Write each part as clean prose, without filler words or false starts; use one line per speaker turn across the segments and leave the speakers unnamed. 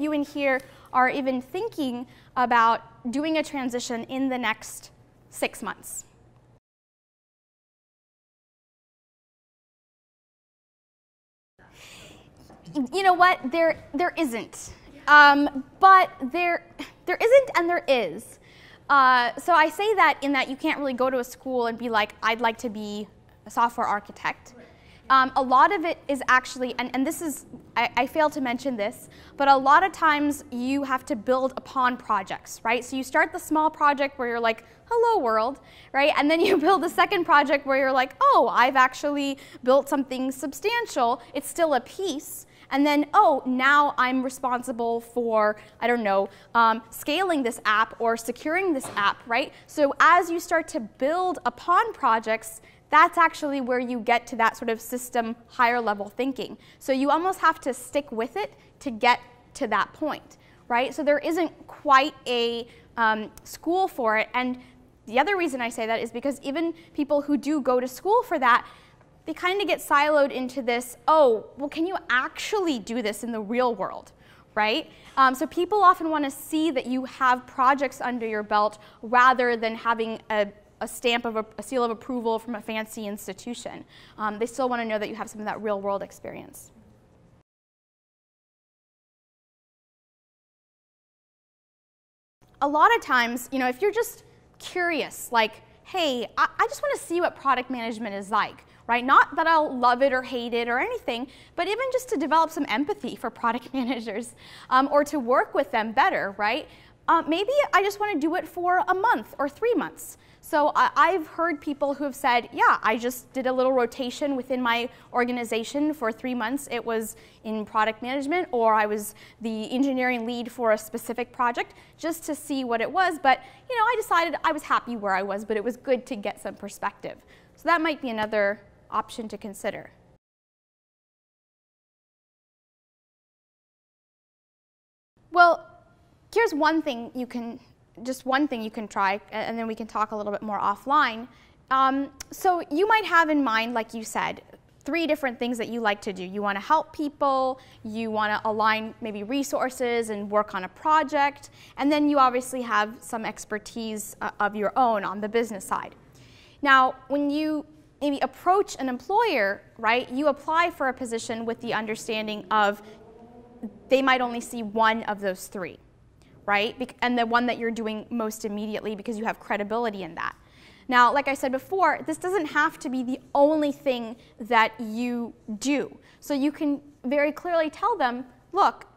you in here are even thinking about doing a transition in the next 6 months? You know what? There isn't. But there isn't and there is. So I say that in that you can't really go to a school and be like, I'd like to be a software architect. A lot of it is actually, and this is, I failed to mention this, but a lot of times you have to build upon projects, right? So you start the small project where you're like, hello world, right? And then you build the second project where you're like, oh, I've actually built something substantial. It's still a piece. And then, oh, now I'm responsible for, I don't know, scaling this app or securing this app, right? So as you start to build upon projects, that's actually where you get to that sort of system higher level thinking. So you almost have to stick with it to get to that point, right? So there isn't quite a school for it. And the other reason I say that is because even people who do go to school for that, they kind of get siloed into this, oh, well, can you actually do this in the real world, right? So people often want to see that you have projects under your belt rather than having a stamp of a seal of approval from a fancy institution. They still want to know that you have some of that real world experience. A lot of times, you know, if you're just curious, like, hey, I just want to see what product management is like, right? Not that I'll love it or hate it or anything, but even just to develop some empathy for product managers or to work with them better, right? Maybe I just want to do it for a month or 3 months. So I've heard people who have said, yeah, I just did a little rotation within my organization for 3 months. It was in product management, or I was the engineering lead for a specific project just to see what it was. But you know, I decided I was happy where I was, but it was good to get some perspective. So that might be another option to consider. Well, here's one thing you can try, and then we can talk a little bit more offline. So you might have in mind, like you said, 3 different things that you like to do. You want to help people, you want to align maybe resources and work on a project, and then you obviously have some expertise of your own on the business side. Now, when you maybe approach an employer, right, you apply for a position with the understanding of they might only see one of those 3. Right? And the one that you're doing most immediately because you have credibility in that. Now, like I said before, this doesn't have to be the only thing that you do. So you can very clearly tell them, look,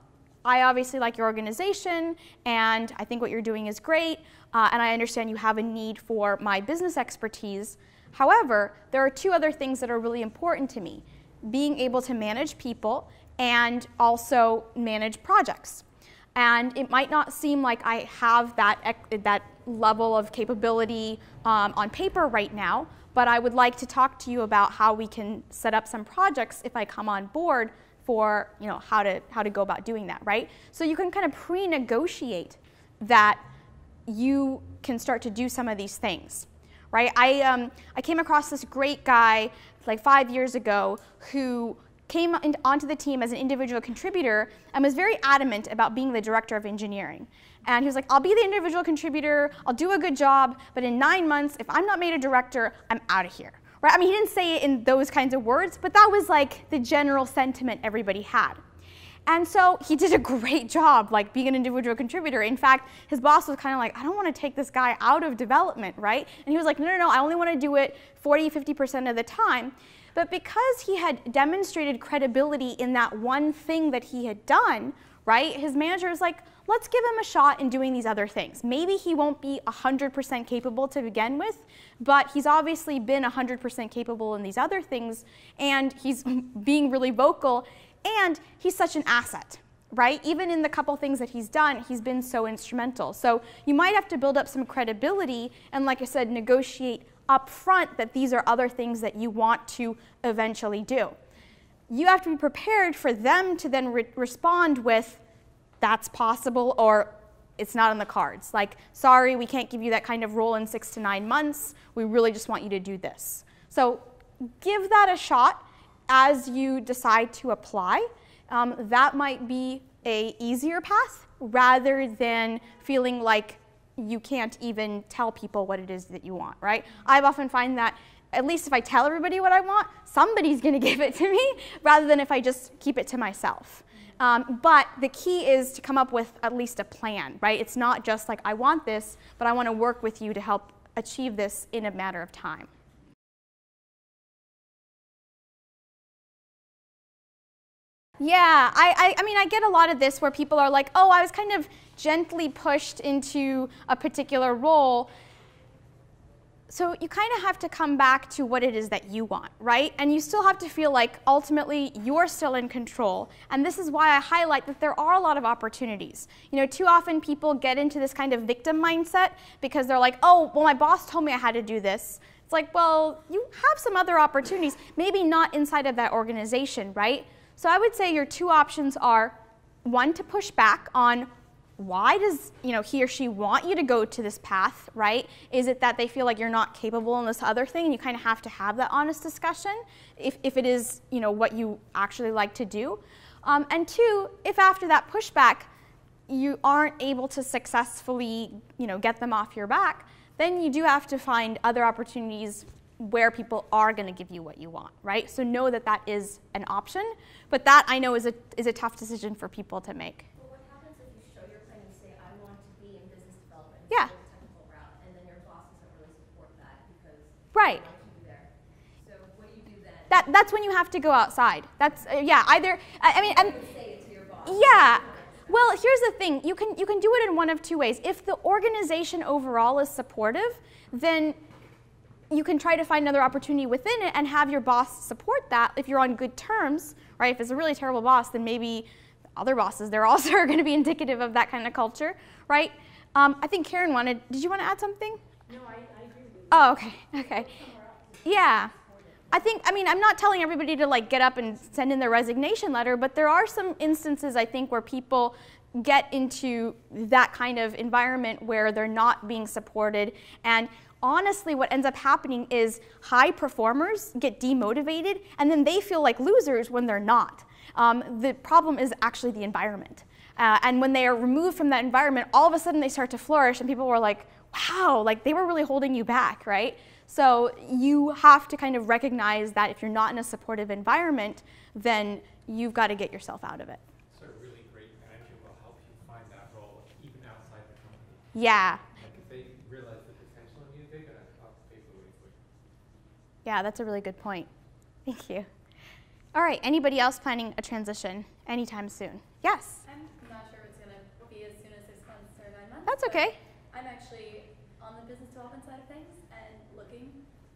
I obviously like your organization, and I think what you're doing is great, and I understand you have a need for my business expertise. However, there are 2 other things that are really important to me: being able to manage people and also manage projects. And it might not seem like I have that level of capability on paper right now, but I would like to talk to you about how we can set up some projects if I come on board for, you know, how to go about doing that, right? So you can kind of pre-negotiate that you can start to do some of these things, right? I came across this great guy like 5 years ago who came onto the team as an individual contributor and was very adamant about being the director of engineering. And he was like, I'll be the individual contributor, I'll do a good job, but in 9 months, if I'm not made a director, I'm out of here. Right? I mean, he didn't say it in those kinds of words, but that was like the general sentiment everybody had. And so he did a great job, like being an individual contributor. In fact, his boss was kind of like, I don't want to take this guy out of development, right? And he was like, no, I only want to do it 40, 50% of the time. But because he had demonstrated credibility in that one thing that he had done, right, his manager was like, let's give him a shot in doing these other things. Maybe he won't be 100% capable to begin with, but he's obviously been 100% capable in these other things, and he's being really vocal, and he's such an asset, right? Even in the couple things that he's done, he's been so instrumental. So you might have to build up some credibility and, like I said, negotiate up front that these are other things that you want to eventually do. You have to be prepared for them to then respond with, that's possible, or it's not on the cards. Like, sorry, we can't give you that kind of role in 6 to 9 months. We really just want you to do this. So give that a shot as you decide to apply. That might be a easier path rather than feeling like you can't even tell people what it is that you want, right? I often find that at least if I tell everybody what I want, somebody's going to give it to me rather than if I just keep it to myself. But the key is to come up with at least a plan, right? It's not just like, I want this, but I want to work with you to help achieve this in a matter of time. Yeah, I mean, I get a lot of this where people are like, oh, I was kind of gently pushed into a particular role. So you kind of have to come back to what it is that you want, right? And you still have to feel like ultimately you're still in control. And this is why I highlight that there are a lot of opportunities. You know, too often people get into this kind of victim mindset because they're like, oh, well, my boss told me I had to do this. It's like, well, you have some other opportunities, maybe not inside of that organization, right? So I would say your two options are, one, to push back on why does he or she want you to go to this path, right? Is it that they feel like you're not capable in this other thing and you kind of have to have that honest discussion if it is what you actually like to do? And two, if after that pushback you aren't able to successfully get them off your back, then you do have to find other opportunities where people are going to give you what you want, right? So know that that is an option, but that I know is a tough decision for people to make. Yeah.
Technical route, and then your boss doesn't really support that because
right.
You there. So what do you do then?
That's when you have to go outside. That's yeah. Either I mean,
you would say it to your boss.
Yeah. Well, here's the thing. You can do it in one of two ways. If the organization overall is supportive, then you can try to find another opportunity within it and have your boss support that. If you're on good terms, right? If it's a really terrible boss, then maybe other bosses they're also going to be indicative of that kind of culture, right? I think Karen did you want to add something?
No, I agree with you.
Oh, okay, okay. Yeah. I mean, I'm not telling everybody to like get up and send in their resignation letter, but there are some instances, I think, where people get into that kind of environment where they're not being supported. And honestly, what ends up happening is high performers get demotivated, and then they feel like losers when they're not. The problem is actually the environment. And when they are removed from that environment, all of a sudden they start to flourish, and people were like, wow, like they were really holding you back, right? So you have to kind of recognize that if you're not in a supportive environment, then you've got to get yourself out of it.
So a really great manager will help you find that role even outside the company.
Yeah.
Like if they realize the potential in you, they're going to pave the way for you.
Yeah, that's a really good point. Thank you. All right, anybody else planning a transition anytime soon? Yes?
I'm not sure it's going to be as soon as 6 months or 9 months.
That's okay.
I'm actually on the business development side of things and looking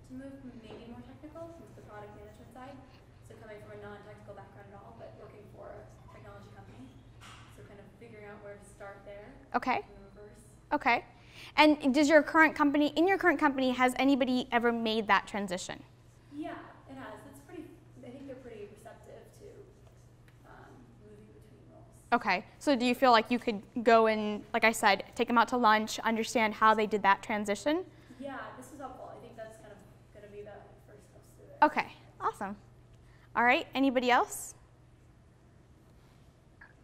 to move maybe more technical, move to the product management side. So coming from a non-technical background at all, but working for a technology company. So kind of figuring out where to start there.
Okay.
In reverse.
Okay. And does your current company, has anybody ever made that transition?
Yeah, it has. It's pretty, I think they're pretty receptive to moving between roles.
Okay. So do you feel like you could go and, like I said, take them out to lunch, understand how they did that transition?
Yeah, this is helpful. I think that's kind of going to be the first steps to it.
Okay. Awesome. All right. Anybody else?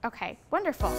Okay. Wonderful.